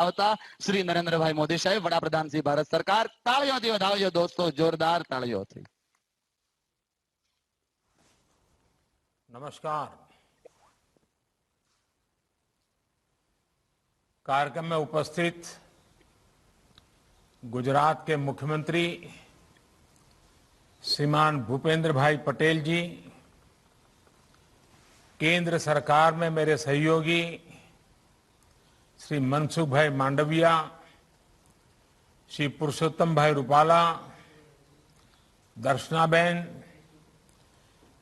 આવતા શ્રી નરેન્દ્રભાઈ મોદી સાહેબ વડાપ્રધાન શ્રી ભારત સરકાર તાળીઓથી વધાવજો દોસ્તો, જોરદાર તાળીઓથી। नमस्कार। कार्यक्रम में उपस्थित गुजरात के मुख्यमंत्री श्रीमान भूपेंद्र भाई पटेल जी, केंद्र सरकार में मेरे सहयोगी श्री मनसुख भाई मांडविया, श्री पुरुषोत्तम भाई रूपाला, दर्शनाबेन,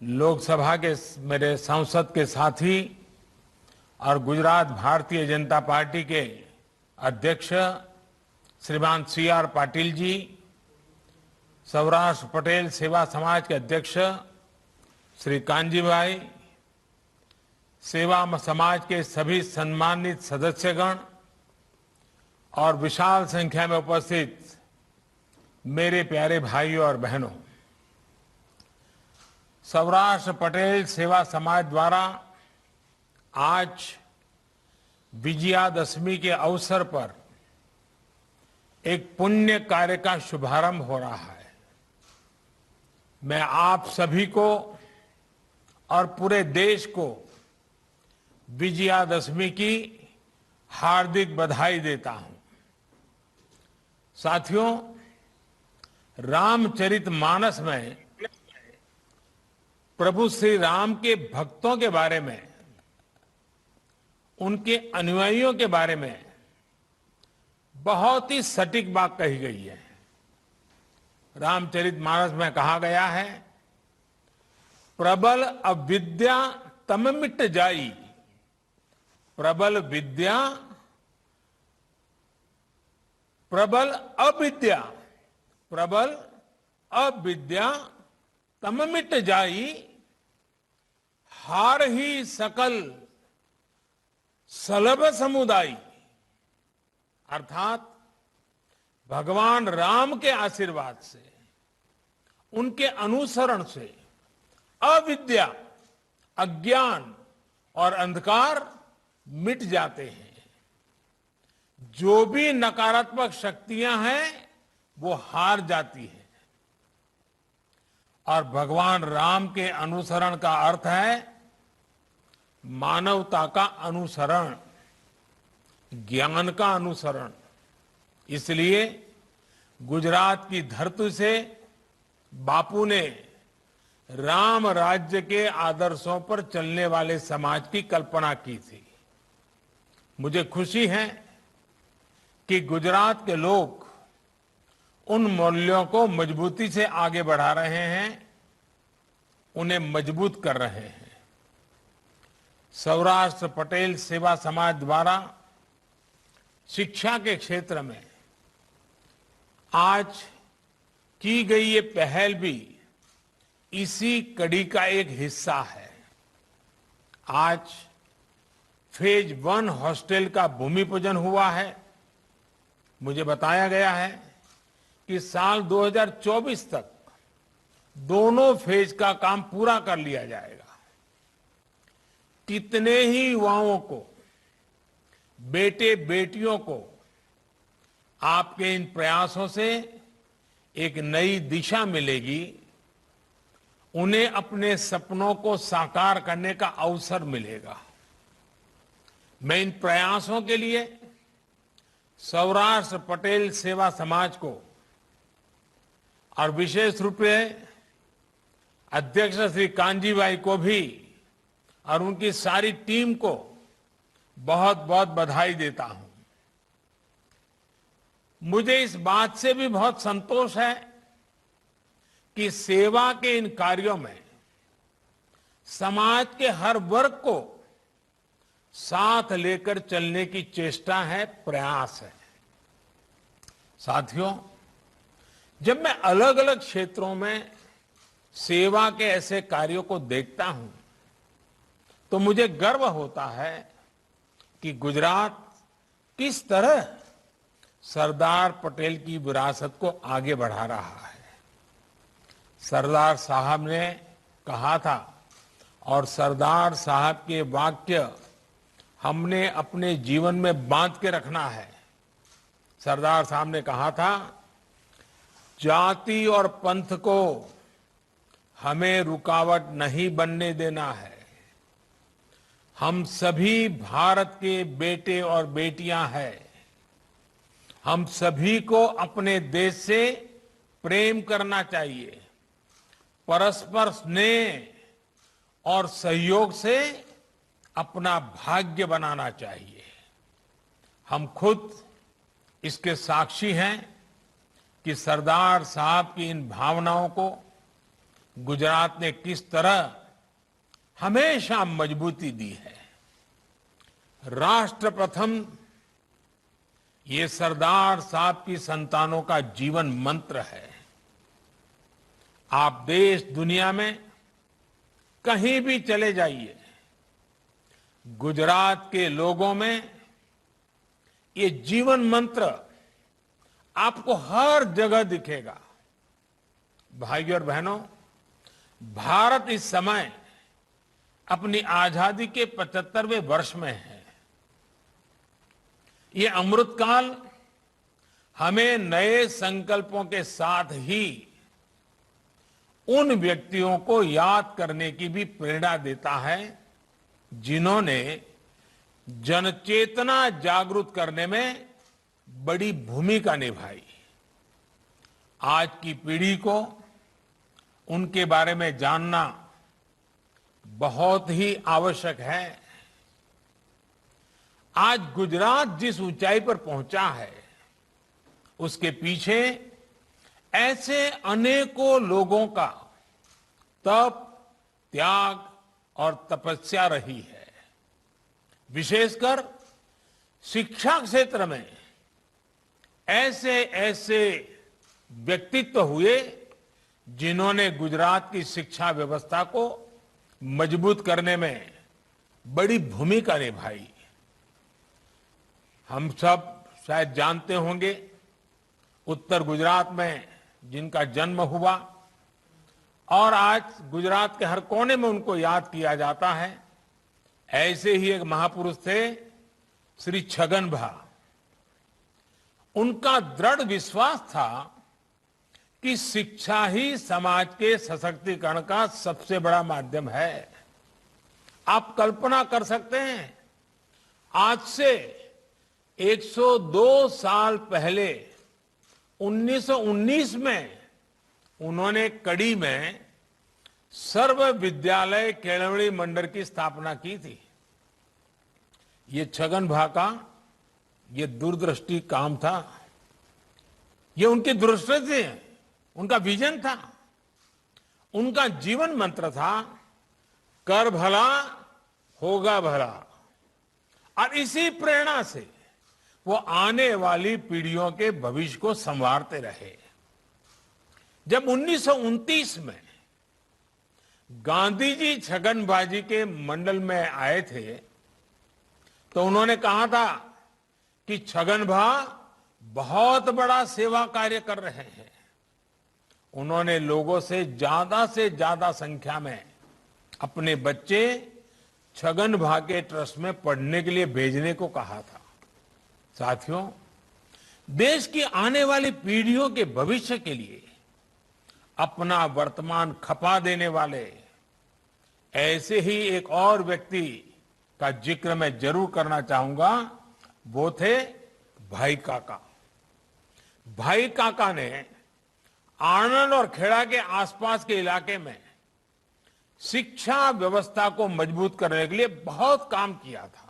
लोकसभा के मेरे सांसद के साथी और गुजरात भारतीय जनता पार्टी के अध्यक्ष श्रीमान CR पाटिल जी, सौराष्ट्र पटेल सेवा समाज के अध्यक्ष श्री कांजी भाई, सेवा समाज के सभी सम्मानित सदस्यगण और विशाल संख्या में उपस्थित मेरे प्यारे भाइयों और बहनों, सौराष्ट्र पटेल सेवा समाज द्वारा आज विजयादशमी के अवसर पर एक पुण्य कार्य का शुभारंभ हो रहा है। मैं आप सभी को और पूरे देश को विजयादशमी की हार्दिक बधाई देता हूं। साथियों, रामचरितमानस में प्रभु श्री राम के भक्तों के बारे में, उनके अनुयायियों के बारे में बहुत ही सटीक बात कही गई है। रामचरितमानस में कहा गया है, प्रबल अविद्या तम मिट जाई, प्रबल अविद्या तम मिट जाई, हार ही सकल सलभ समुदाय। अर्थात भगवान राम के आशीर्वाद से, उनके अनुसरण से अविद्या, अज्ञान और अंधकार मिट जाते हैं। जो भी नकारात्मक शक्तियां हैं वो हार जाती हैं। और भगवान राम के अनुसरण का अर्थ है मानवता का अनुसरण, ज्ञान का अनुसरण। इसलिए गुजरात की धरती से बापू ने राम राज्य के आदर्शों पर चलने वाले समाज की कल्पना की थी। मुझे खुशी है कि गुजरात के लोग उन मूल्यों को मजबूती से आगे बढ़ा रहे हैं, उन्हें मजबूत कर रहे हैं। सौराष्ट्र पटेल सेवा समाज द्वारा शिक्षा के क्षेत्र में आज की गई ये पहल भी इसी कड़ी का एक हिस्सा है। आज फेज 1 हॉस्टल का भूमि पूजन हुआ है। मुझे बताया गया है कि साल 2024 तक दोनों फेज का काम पूरा कर लिया जाएगा। कितने ही युवाओं को, बेटे बेटियों को आपके इन प्रयासों से एक नई दिशा मिलेगी, उन्हें अपने सपनों को साकार करने का अवसर मिलेगा। मैं इन प्रयासों के लिए सौराष्ट्र पटेल सेवा समाज को और विशेष रूप से अध्यक्ष श्री कांजी भाई को भी और उनकी सारी टीम को बहुत बहुत बधाई देता हूं। मुझे इस बात से भी बहुत संतोष है कि सेवा के इन कार्यों में समाज के हर वर्ग को साथ लेकर चलने की चेष्टा है, प्रयास है। साथियों, जब मैं अलग अलग क्षेत्रों में सेवा के ऐसे कार्यों को देखता हूं तो मुझे गर्व होता है कि गुजरात किस तरह सरदार पटेल की विरासत को आगे बढ़ा रहा है। सरदार साहब ने कहा था और सरदार साहब के वाक्य हमने अपने जीवन में बांध के रखना है सरदार साहब ने कहा था, जाति और पंथ को हमें रुकावट नहीं बनने देना है। हम सभी भारत के बेटे और बेटियां हैं। हम सभी को अपने देश से प्रेम करना चाहिए। परस्पर स्नेह और सहयोग से अपना भाग्य बनाना चाहिए। हम खुद इसके साक्षी हैं कि सरदार साहब की इन भावनाओं को गुजरात ने किस तरह हमेशा मजबूती दी है। राष्ट्र प्रथम ये सरदार साहब की संतानों का जीवन मंत्र है। आप देश दुनिया में कहीं भी चले जाइए, गुजरात के लोगों में ये जीवन मंत्र आपको हर जगह दिखेगा। भाइयों और बहनों, भारत इस समय अपनी आजादी के 75वें वर्ष में है। ये अमृतकाल हमें नए संकल्पों के साथ ही उन व्यक्तियों को याद करने की भी प्रेरणा देता है जिन्होंने जनचेतना जागृत करने में बड़ी भूमिका निभाई। आज की पीढ़ी को उनके बारे में जानना बहुत ही आवश्यक है। आज गुजरात जिस ऊंचाई पर पहुंचा है, उसके पीछे ऐसे अनेकों लोगों का तप, त्याग और तपस्या रही है। विशेषकर शिक्षा क्षेत्र में ऐसे ऐसे व्यक्तित्व हुए जिन्होंने गुजरात की शिक्षा व्यवस्था को मजबूत करने में बड़ी भूमिका निभाई। हम सब शायद जानते होंगे, उत्तर गुजरात में जिनका जन्म हुआ और आज गुजरात के हर कोने में उनको याद किया जाता है, ऐसे ही एक महापुरुष थे श्री छगन भा। उनका दृढ़ विश्वास था कि शिक्षा ही समाज के सशक्तिकरण का सबसे बड़ा माध्यम है। आप कल्पना कर सकते हैं, आज से 102 साल पहले 1919 में उन्होंने कड़ी में सर्व विद्यालय केळवणी मंडल की स्थापना की थी। ये छगन भा का ये दूरदृष्टि काम था, ये उनकी दृष्टि थी, उनका विजन था, उनका जीवन मंत्र था, कर भला होगा भला। और इसी प्रेरणा से वो आने वाली पीढ़ियों के भविष्य को संवारते रहे। जब 1929 में गांधी जी छगन भाजी के मंडल में आए थे, तो उन्होंने कहा था कि छगन भा बहुत बड़ा सेवा कार्य कर रहे हैं। उन्होंने लोगों से ज्यादा संख्या में अपने बच्चे छगन भा के ट्रस्ट में पढ़ने के लिए भेजने को कहा था। साथियों, देश की आने वाली पीढ़ियों के भविष्य के लिए अपना वर्तमान खपा देने वाले ऐसे ही एक और व्यक्ति का जिक्र मैं जरूर करना चाहूंगा। वो थे भाई काका। भाई काका ने आणंद और खेड़ा के आसपास के इलाके में शिक्षा व्यवस्था को मजबूत करने के लिए बहुत काम किया था।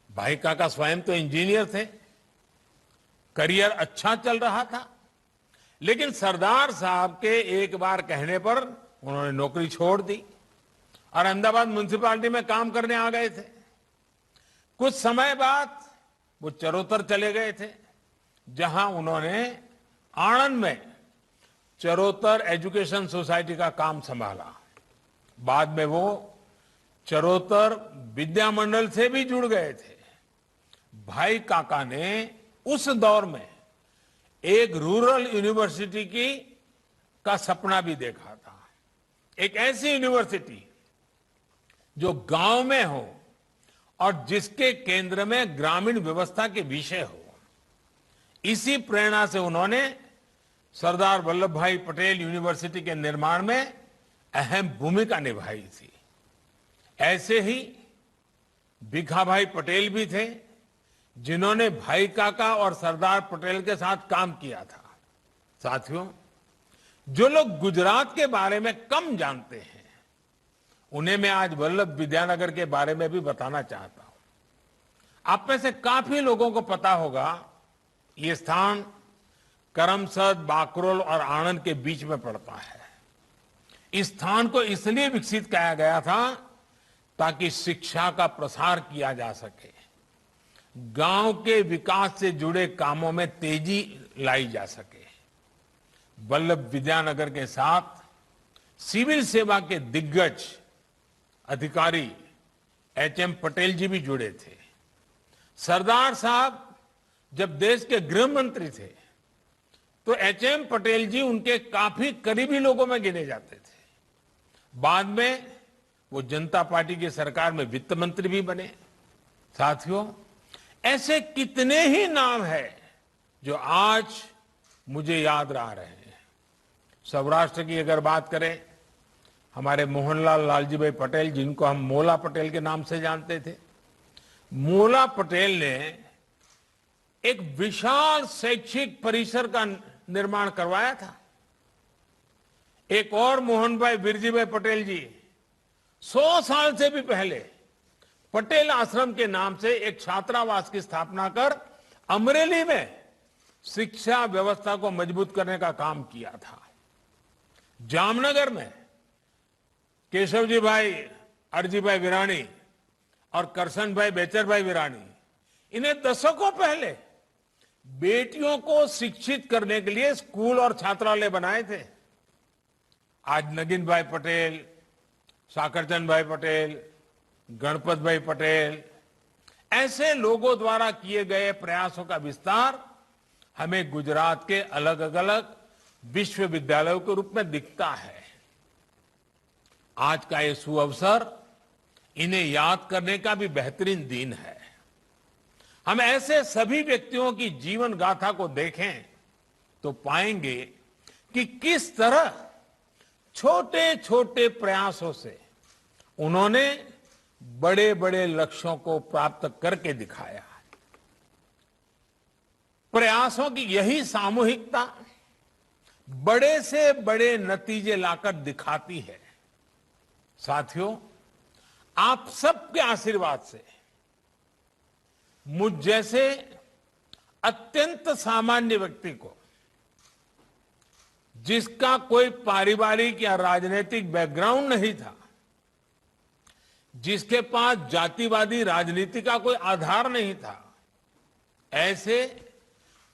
भाई काका स्वयं तो इंजीनियर थे, करियर अच्छा चल रहा था, लेकिन सरदार साहब के एक बार कहने पर उन्होंने नौकरी छोड़ दी और अहमदाबाद म्युनिसिपैलिटी में काम करने आ गए थे। कुछ समय बाद वो चरोतर चले गए थे, जहां उन्होंने आणंद में चरोतर एजुकेशन सोसाइटी का काम संभाला। बाद में वो चरोतर विद्या मंडल से भी जुड़ गए थे। भाई काका ने उस दौर में एक रूरल यूनिवर्सिटी का सपना भी देखा था। एक ऐसी यूनिवर्सिटी जो गांव में हो और जिसके केंद्र में ग्रामीण व्यवस्था के विषय हो। इसी प्रेरणा से उन्होंने सरदार वल्लभ भाई पटेल यूनिवर्सिटी के निर्माण में अहम भूमिका निभाई थी। ऐसे ही भिखाभाई पटेल भी थे, जिन्होंने भाई काका और सरदार पटेल के साथ काम किया था। साथियों, जो लोग गुजरात के बारे में कम जानते हैं, उन्हें मैं आज वल्लभ विद्यानगर के बारे में भी बताना चाहता हूं। आप में से काफी लोगों को पता होगा, ये स्थान करमसद, बाकरोल और आणंद के बीच में पड़ता है। इस स्थान को इसलिए विकसित किया गया था ताकि शिक्षा का प्रसार किया जा सके, गांव के विकास से जुड़े कामों में तेजी लाई जा सके। वल्लभ विद्यानगर के साथ सिविल सेवा के दिग्गज अधिकारी एच.एम. पटेल जी भी जुड़े थे। सरदार साहब जब देश के गृह मंत्री थे तो एच.एम. पटेल जी उनके काफी करीबी लोगों में गिने जाते थे। बाद में वो जनता पार्टी की सरकार में वित्त मंत्री भी बने। साथियों, ऐसे कितने ही नाम हैं जो आज मुझे याद रह रहे हैं। सौराष्ट्र की अगर बात करें, हमारे मोहनलाल लालजी भाई पटेल, जिनको हम मोला पटेल के नाम से जानते थे, मोला पटेल ने एक विशाल शैक्षिक परिसर का निर्माण करवाया था। एक और मोहन भाई बिरजी भाई पटेल जी 100 साल से भी पहले पटेल आश्रम के नाम से एक छात्रावास की स्थापना कर अमरेली में शिक्षा व्यवस्था को मजबूत करने का काम किया था। जामनगर में केशवजी भाई अरजी भाई विरानी और करसन भाई बेचर भाई विरानी, इन्हें दशकों पहले बेटियों को शिक्षित करने के लिए स्कूल और छात्रालय बनाए थे। आज नगिन भाई पटेल, साकरचंद भाई पटेल, गणपत भाई पटेल, ऐसे लोगों द्वारा किए गए प्रयासों का विस्तार हमें गुजरात के अलग अलग विश्वविद्यालयों के रूप में दिखता है। आज का ये सुअवसर इन्हें याद करने का भी बेहतरीन दिन है। हम ऐसे सभी व्यक्तियों की जीवन गाथा को देखें तो पाएंगे कि किस तरह छोटे छोटे प्रयासों से उन्होंने बड़े बड़े लक्ष्यों को प्राप्त करके दिखाया। प्रयासों की यही सामूहिकता बड़े से बड़े नतीजे लाकर दिखाती है। साथियों, आप सबके आशीर्वाद से मुझ जैसे अत्यंत सामान्य व्यक्ति को, जिसका कोई पारिवारिक या राजनीतिक बैकग्राउंड नहीं था, जिसके पास जातिवादी राजनीति का कोई आधार नहीं था, ऐसे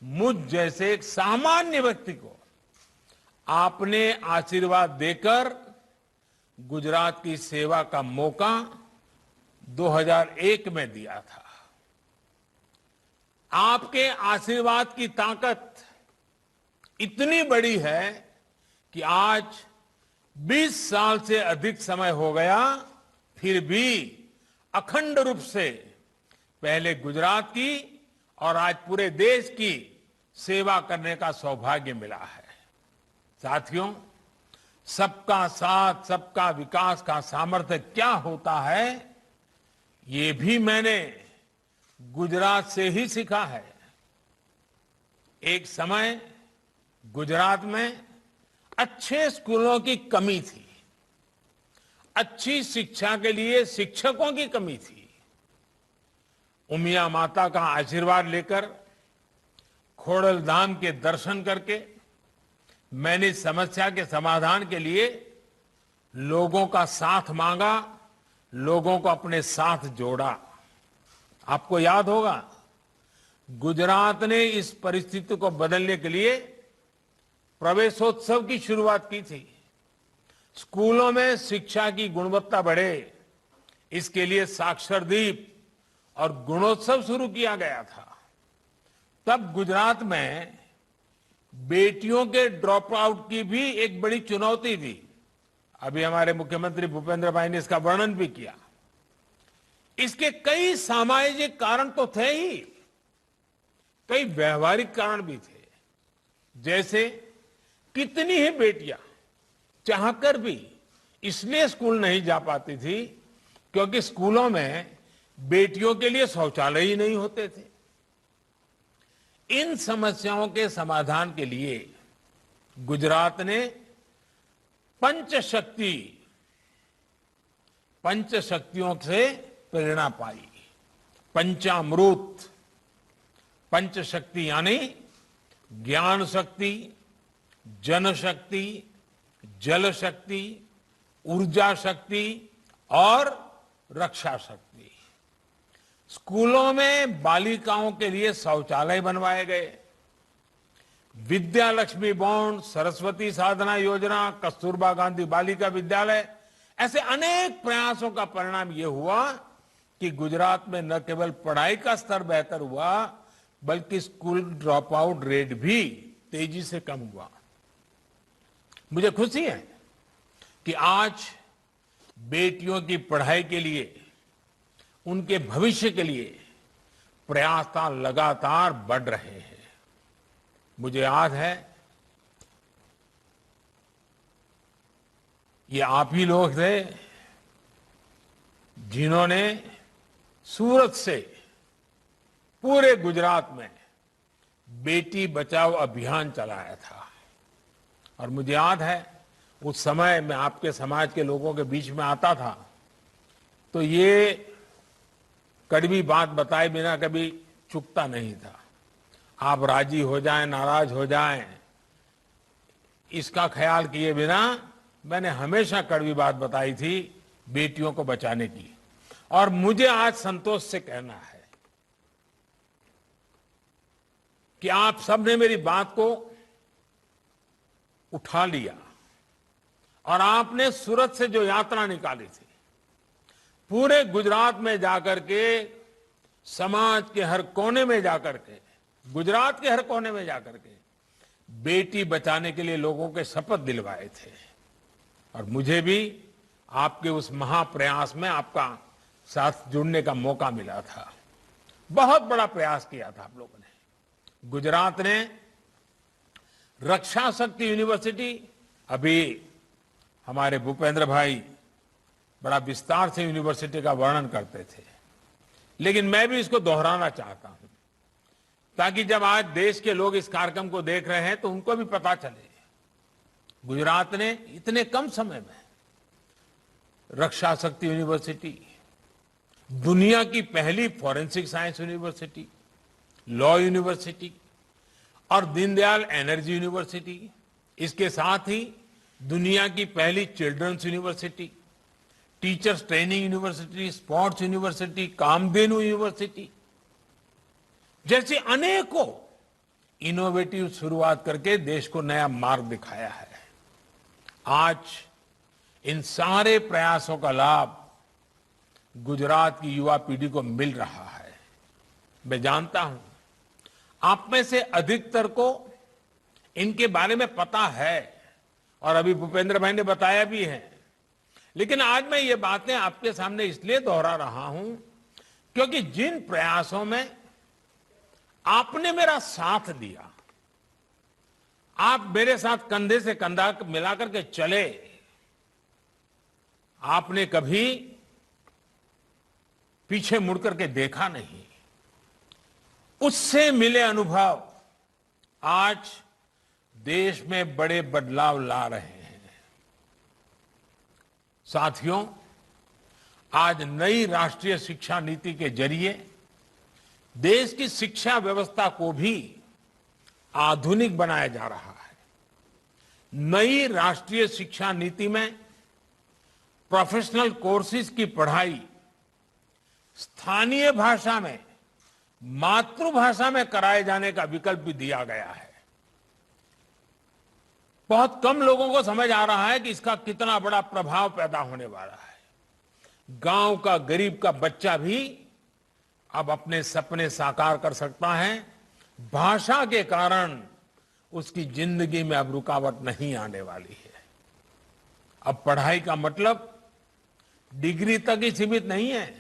मुझ जैसे एक सामान्य व्यक्ति को आपने आशीर्वाद देकर गुजरात की सेवा का मौका 2001 में दिया था। आपके आशीर्वाद की ताकत इतनी बड़ी है कि आज 20 साल से अधिक समय हो गया, फिर भी अखंड रूप से पहले गुजरात की और आज पूरे देश की सेवा करने का सौभाग्य मिला है। साथियों, सबका साथ सबका विकास का सामर्थ्य क्या होता है, ये भी मैंने गुजरात से ही सीखा है। एक समय गुजरात में अच्छे स्कूलों की कमी थी, अच्छी शिक्षा के लिए शिक्षकों की कमी थी। उमिया माता का आशीर्वाद लेकर, खोड़ल धाम के दर्शन करके मैंने इस समस्या के समाधान के लिए लोगों का साथ मांगा, लोगों को अपने साथ जोड़ा। आपको याद होगा, गुजरात ने इस परिस्थिति को बदलने के लिए प्रवेशोत्सव की शुरुआत की थी। स्कूलों में शिक्षा की गुणवत्ता बढ़े, इसके लिए साक्षरदीप और गुणोत्सव शुरू किया गया था। तब गुजरात में बेटियों के ड्रॉप आउट की भी एक बड़ी चुनौती थी। अभी हमारे मुख्यमंत्री भूपेंद्र भाई ने इसका वर्णन भी किया। इसके कई सामाजिक कारण तो थे ही, कई व्यवहारिक कारण भी थे। जैसे कितनी ही बेटियां चाहकर भी इसलिए स्कूल नहीं जा पाती थी क्योंकि स्कूलों में बेटियों के लिए शौचालय ही नहीं होते थे। इन समस्याओं के समाधान के लिए गुजरात ने पंचशक्तियों से प्रेरणा पाई। पंचामृत, पंचशक्ति यानी ज्ञान शक्ति, जन शक्ति, जल शक्ति, ऊर्जा शक्ति और रक्षा शक्ति। स्कूलों में बालिकाओं के लिए शौचालय बनवाए गए। विद्या लक्ष्मी बॉन्ड, सरस्वती साधना योजना, कस्तूरबा गांधी बालिका विद्यालय, ऐसे अनेक प्रयासों का परिणाम यह हुआ कि गुजरात में न केवल पढ़ाई का स्तर बेहतर हुआ बल्कि स्कूल ड्रॉप आउट रेट भी तेजी से कम हुआ। मुझे खुशी है कि आज बेटियों की पढ़ाई के लिए, उनके भविष्य के लिए प्रयास लगातार बढ़ रहे हैं। मुझे याद है ये आप ही लोग थे जिन्होंने सूरत से पूरे गुजरात में बेटी बचाओ अभियान चलाया था। और मुझे याद है उस समय मैं आपके समाज के लोगों के बीच में आता था तो ये कड़वी बात बताए बिना कभी चुकता नहीं था। आप राजी हो जाएं, नाराज हो जाएं, इसका ख्याल किए बिना मैंने हमेशा कड़वी बात बताई थी बेटियों को बचाने की। और मुझे आज संतोष से कहना है कि आप सबने मेरी बात को उठा लिया और आपने सूरत से जो यात्रा निकाली थी, पूरे गुजरात में जाकर के, समाज के हर कोने में जाकर के, गुजरात के हर कोने में जाकर के बेटी बचाने के लिए लोगों के शपथ दिलवाए थे। और मुझे भी आपके उस महाप्रयास में आपका साथ जुड़ने का मौका मिला था। बहुत बड़ा प्रयास किया था आप लोगों ने। गुजरात ने रक्षा शक्ति यूनिवर्सिटी, अभी हमारे भूपेंद्र भाई बड़ा विस्तार से यूनिवर्सिटी का वर्णन करते थे, लेकिन मैं भी इसको दोहराना चाहता हूं ताकि जब आज देश के लोग इस कार्यक्रम को देख रहे हैं तो उनको भी पता चले गुजरात ने इतने कम समय में रक्षा शक्ति यूनिवर्सिटी, दुनिया की पहली forensic science university, law university और दीनदयाल एनर्जी यूनिवर्सिटी, इसके साथ ही दुनिया की पहली children's university, teachers training university, sports university, Kamdhenu university जैसी अनेकों इनोवेटिव शुरुआत करके देश को नया मार्ग दिखाया है। आज इन सारे प्रयासों का लाभ गुजरात की युवा पीढ़ी को मिल रहा है। मैं जानता हूं आप में से अधिकतर को इनके बारे में पता है और अभी भूपेंद्र भाई ने बताया भी है, लेकिन आज मैं ये बातें आपके सामने इसलिए दोहरा रहा हूं क्योंकि जिन प्रयासों में आपने मेरा साथ दिया, आप मेरे साथ कंधे से कंधा मिलाकर के चले, आपने कभी पीछे मुड़कर के देखा नहीं, उससे मिले अनुभव आज देश में बड़े बदलाव ला रहे हैं। साथियों, आज नई राष्ट्रीय शिक्षा नीति के जरिए देश की शिक्षा व्यवस्था को भी आधुनिक बनाया जा रहा है। नई राष्ट्रीय शिक्षा नीति में प्रोफेशनल कोर्सेज की पढ़ाई स्थानीय भाषा में, मातृभाषा में कराए जाने का विकल्प भी दिया गया है। बहुत कम लोगों को समझ आ रहा है कि इसका कितना बड़ा प्रभाव पैदा होने वाला है। गांव का गरीब का बच्चा भी अब अपने सपने साकार कर सकता है। भाषा के कारण उसकी जिंदगी में अब रुकावट नहीं आने वाली है। अब पढ़ाई का मतलब डिग्री तक ही सीमित नहीं है,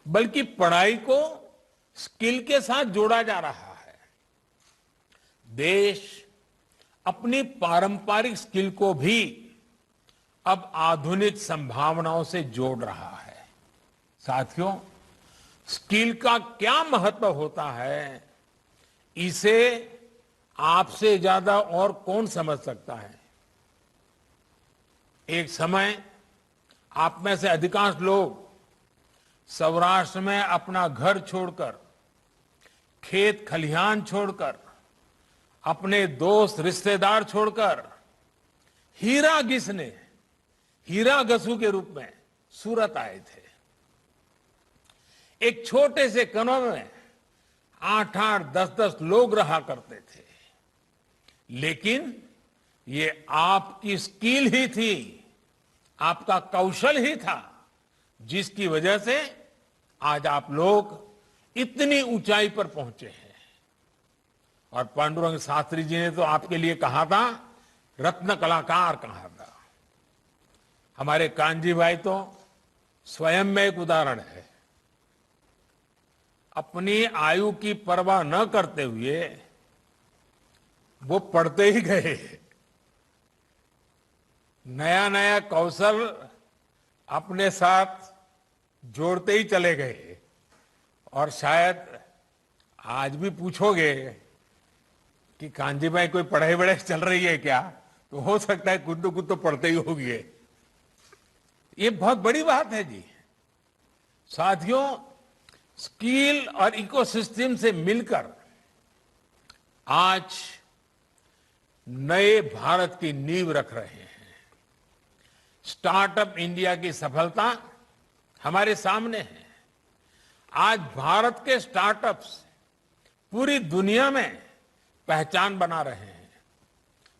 बल्कि पढ़ाई को स्किल के साथ जोड़ा जा रहा है। देश अपनी पारंपरिक स्किल को भी अब आधुनिक संभावनाओं से जोड़ रहा है। साथियों, स्किल का क्या महत्व होता है, इसे आपसे ज्यादा और कौन समझ सकता है। एक समय आप में से अधिकांश लोग सौराष्ट्र में अपना घर छोड़कर, खेत खलिहान छोड़कर, अपने दोस्त रिश्तेदार छोड़कर हीरा घिसने, हीरा घसू के रूप में सूरत आए थे। एक छोटे से कनों में 8-8, 10-10 लोग रहा करते थे, लेकिन ये आपकी स्किल ही थी, आपका कौशल ही था, जिसकी वजह से आज आप लोग इतनी ऊंचाई पर पहुंचे हैं। और पांडुरंग शास्त्री जी ने तो आपके लिए कहा था, रत्न कलाकार कहा था। हमारे कांजी भाई तो स्वयं में एक उदाहरण है। अपनी आयु की परवाह न करते हुए वो पढ़ते ही गए, नया नया कौशल अपने साथ जोड़ते ही चले गए। और शायद आज भी पूछोगे कि कांजी भाई कोई पढ़ाई वढ़ाई चल रही है क्या, तो हो सकता है कुछ तो पढ़ते ही होंगे। ये बहुत बड़ी बात है जी। साथियों, स्किल और इकोसिस्टम से मिलकर आज नए भारत की नींव रख रहे हैं। स्टार्टअप इंडिया की सफलता हमारे सामने है। आज भारत के स्टार्टअप्स पूरी दुनिया में पहचान बना रहे हैं।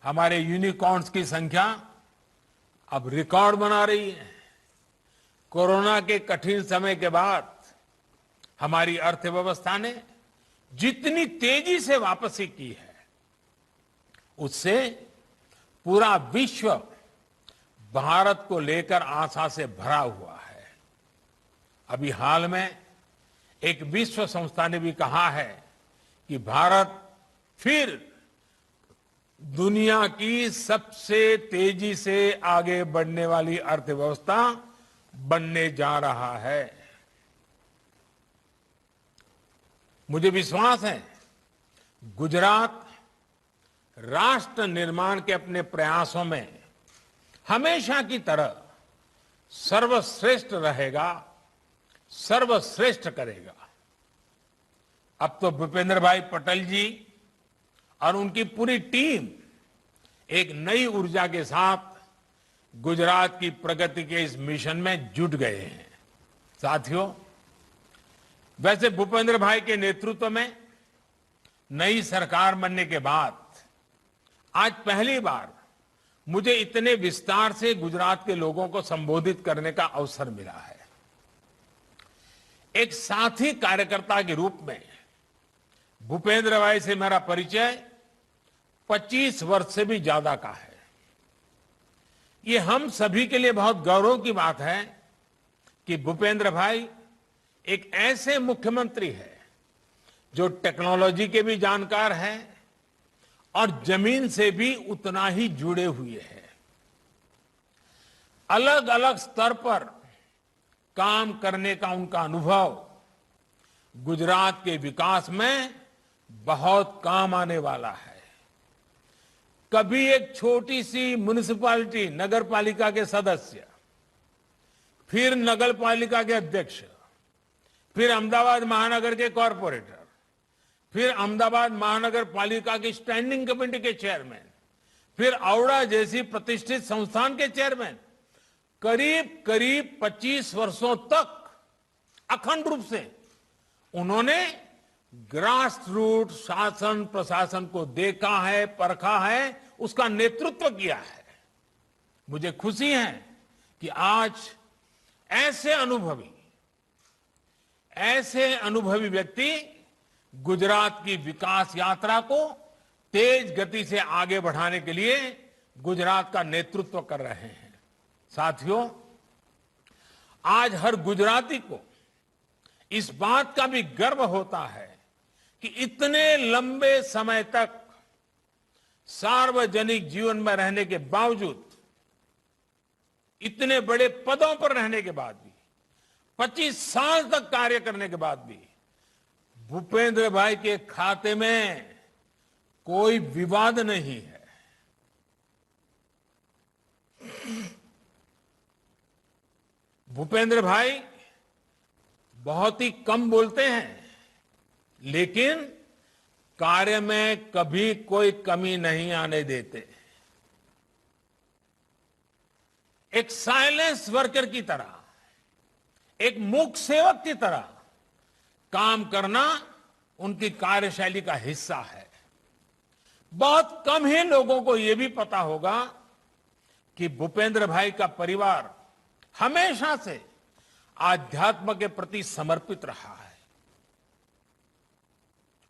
हमारे यूनिकॉर्न्स की संख्या अब रिकॉर्ड बना रही है। कोरोना के कठिन समय के बाद हमारी अर्थव्यवस्था ने जितनी तेजी से वापसी की है, उससे पूरा विश्व भारत को लेकर आशा से भरा हुआ है। अभी हाल में एक विश्व संस्था ने भी कहा है कि भारत फिर दुनिया की सबसे तेजी से आगे बढ़ने वाली अर्थव्यवस्था बनने जा रहा है। मुझे विश्वास है, गुजरात राष्ट्र निर्माण के अपने प्रयासों में हमेशा की तरह सर्वश्रेष्ठ रहेगा, सर्वश्रेष्ठ करेगा। अब तो भूपेंद्र भाई पटेल जी और उनकी पूरी टीम एक नई ऊर्जा के साथ गुजरात की प्रगति के इस मिशन में जुट गए हैं। साथियों, वैसे भूपेंद्र भाई के नेतृत्व में नई सरकार बनने के बाद आज पहली बार मुझे इतने विस्तार से गुजरात के लोगों को संबोधित करने का अवसर मिला है। एक साथी कार्यकर्ता के रूप में भूपेंद्र भाई से मेरा परिचय 25 वर्ष से भी ज्यादा का है। ये हम सभी के लिए बहुत गौरव की बात है कि भूपेंद्र भाई एक ऐसे मुख्यमंत्री है जो टेक्नोलॉजी के भी जानकार हैं और जमीन से भी उतना ही जुड़े हुए हैं। अलग अलग स्तर पर काम करने का उनका अनुभव गुजरात के विकास में बहुत काम आने वाला है। कभी एक छोटी सी म्युनिसिपैलिटी नगर पालिका के सदस्य, फिर नगर पालिका के अध्यक्ष, फिर अहमदाबाद महानगर के कॉरपोरेटर, फिर अहमदाबाद महानगर पालिका की स्टैंडिंग कमेटी के चेयरमैन, फिर औड़ा जैसी प्रतिष्ठित संस्थान के चेयरमैन, करीब करीब 25 वर्षों तक अखंड रूप से उन्होंने ग्रास रूट शासन प्रशासन को देखा है, परखा है, उसका नेतृत्व किया है। मुझे खुशी है कि आज ऐसे अनुभवी व्यक्ति गुजरात की विकास यात्रा को तेज गति से आगे बढ़ाने के लिए गुजरात का नेतृत्व कर रहे हैं। साथियों, आज हर गुजराती को इस बात का भी गर्व होता है कि इतने लंबे समय तक सार्वजनिक जीवन में रहने के बावजूद, इतने बड़े पदों पर रहने के बाद भी, 25 साल तक कार्य करने के बाद भी भूपेंद्र भाई के खाते में कोई विवाद नहीं है। भूपेंद्र भाई बहुत ही कम बोलते हैं, लेकिन कार्य में कभी कोई कमी नहीं आने देते। एक साइलेंस वर्कर की तरह, एक मूक सेवक की तरह काम करना उनकी कार्यशैली का हिस्सा है। बहुत कम ही लोगों को यह भी पता होगा कि भूपेंद्र भाई का परिवार हमेशा से आध्यात्म के प्रति समर्पित रहा है।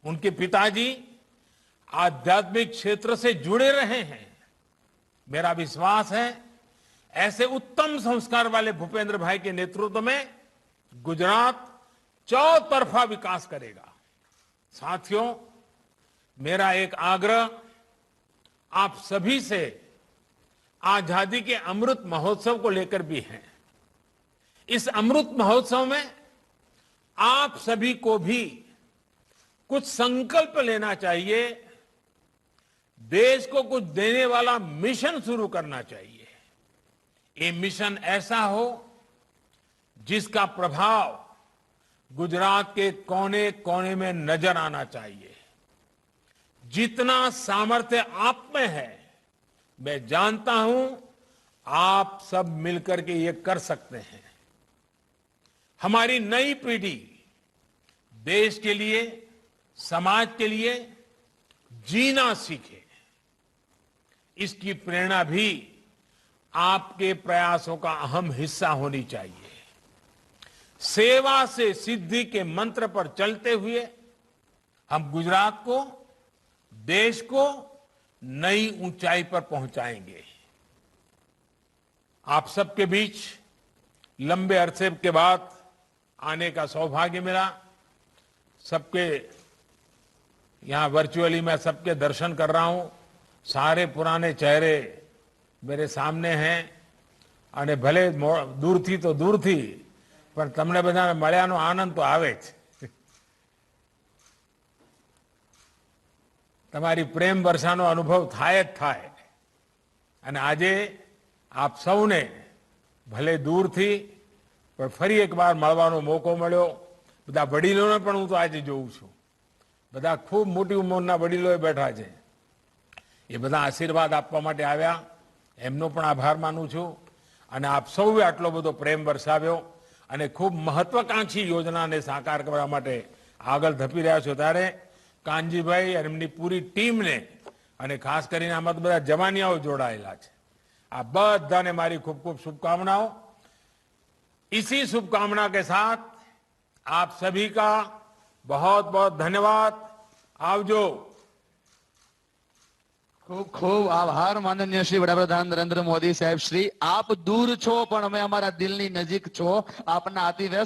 उनके पिताजी आध्यात्मिक क्षेत्र से जुड़े रहे हैं। मेरा विश्वास है ऐसे उत्तम संस्कार वाले भूपेंद्र भाई के नेतृत्व में गुजरात चौतरफा विकास करेगा। साथियों, मेरा एक आग्रह आप सभी से आजादी के अमृत महोत्सव को लेकर भी है। इस अमृत महोत्सव में आप सभी को भी कुछ संकल्प लेना चाहिए, देश को कुछ देने वाला मिशन शुरू करना चाहिए। ये मिशन ऐसा हो जिसका प्रभाव गुजरात के कोने कोने में नजर आना चाहिए। जितना सामर्थ्य आप में है, मैं जानता हूं आप सब मिलकर के ये कर सकते हैं। हमारी नई पीढ़ी देश के लिए, समाज के लिए जीना सीखे, इसकी प्रेरणा भी आपके प्रयासों का अहम हिस्सा होनी चाहिए। सेवा से सिद्धि के मंत्र पर चलते हुए हम गुजरात को, देश को नई ऊंचाई पर पहुंचाएंगे। आप सबके बीच लंबे अरसे के बाद आने का सौभाग्य मिला। सबके यहां वर्चुअली मैं सबके दर्शन कर रहा हूं। सारे पुराने चेहरे मेरे सामने हैं અને ભલે દૂરથી તો દૂરથી પણ તમને બધાને મળ્યાનો આનંદ તો આવે જ। તમારી પ્રેમ વર્ષાનો અનુભવ થાય જ થાય। અને આજે આપ સૌને ભલે દૂરથી પણ ફરી એકવાર મળવાનો મોકો મળ્યો। બધા વડીલોને પણ હું તો આજે જોઉં છું। બધા ખૂબ મોટી ઉંમરના વડીલોએ બેઠા છે। એ બધા આશીર્વાદ આપવા માટે આવ્યા। એમનો પણ આભાર માનું છું। અને આપ સૌએ આટલો બધો પ્રેમ વરસાવ્યો અને ખૂબ મહત્વાકાંક્ષી યોજનાને સાકાર કરવા માટે આગળ ધપી રહ્યા છો, ત્યારે કાનજીભાઈ અને એમની પૂરી ટીમને અને ખાસ કરીને આમાં તો બધા જવાનિયાઓ જોડાયેલા છે, આ બધાને મારી ખૂબ ખૂબ શુભકામનાઓ। इसी शुभकामना के साथ आप सभी का बहुत बहुत धन्यवाद। आवजो। ખૂબ ખૂબ આભાર માનનીય શ્રી વડાપ્રધાન નરેન્દ્ર મોદી સાહેબ શ્રી। આપ દૂર છો પણ અમે અમારા દિલની નજીક છો। આપના અતિ વ્યસ્ત